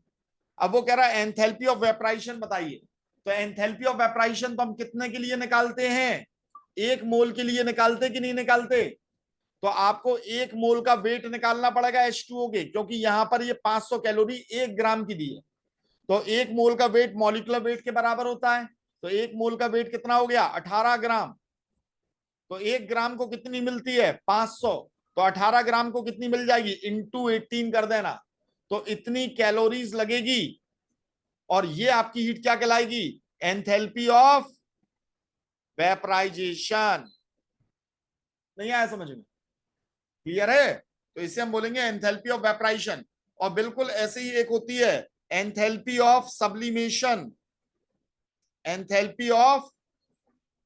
अब वो कह रहा है एंथैल्पी ऑफ वेपराइजेशन बताइए। तो एंथैल्पी ऑफ वेपराइजेशन तो हम कितने के लिए निकालते हैं? 1 मोल के लिए निकालते कि नहीं निकालते? तो आपको 1 मोल का वेट निकालना पड़ेगा H2O के, क्योंकि यहां पर ये 500 कैलोरी 1 ग्राम की दी है। तो 1 मोल का वेट मॉलिक्यूलर वेट के बराबर होता है। तो 1 मोल का वेट कितना हो गया? 18 ग्राम। तो 1 ग्राम को कितनी मिलती है? 500। तो 18 ग्राम को कितनी मिल जाएगी? इंटू 18 कर देना, तो इतनी कैलोरीज लगेगी। और ये आपकी हीट क्या कहलाएगी? Enthalpy of vaporisation. नहीं आया समझ में? क्लियर है? तो इसे हम बोलेंगे एंथैल्पी ऑफ वेपराइजेशन। और बिल्कुल ऐसे ही एक होती है enthalpy of sublimation. Enthalpy of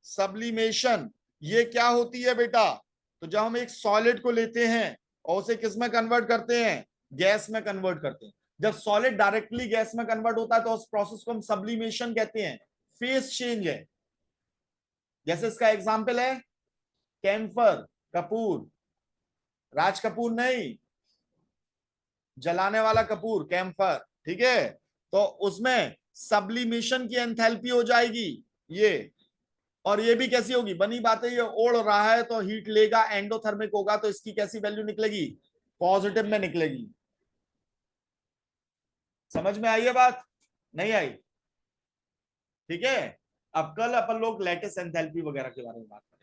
sublimation ये क्या होती है बेटा? तो जब हम एक सॉलिड को लेते हैं और उसे किस में कन्वर्ट करते हैं? गैस में कन्वर्ट करते हैं। जब सॉलिड डायरेक्टली गैस में कन्वर्ट होता है तो उस प्रोसेस को हम सब्लिमेशन कहते हैं। फेस चेंज है। जैसे इसका एग्जांपल है कैम्फर, कपूर, राज कपूर नहीं, जलाने वाला कपूर, कैम्फर। ठीक है, तो उसमें सब्लिमेशन की एंथैल्पी हो जाएगी ये। और ये भी कैसी होगी? बनी बात है, ये ओढ़ रहा है तो हीट लेगा, एंडोथर्मिक होगा, तो इसकी कैसी वैल्यू निकलेगी? पॉजिटिव में निकलेगी। समझ में आई है बात? नहीं आई? ठीक है, अब कल अपन लोग लैटिस एंथैल्पी वगैरह के बारे में बात करें।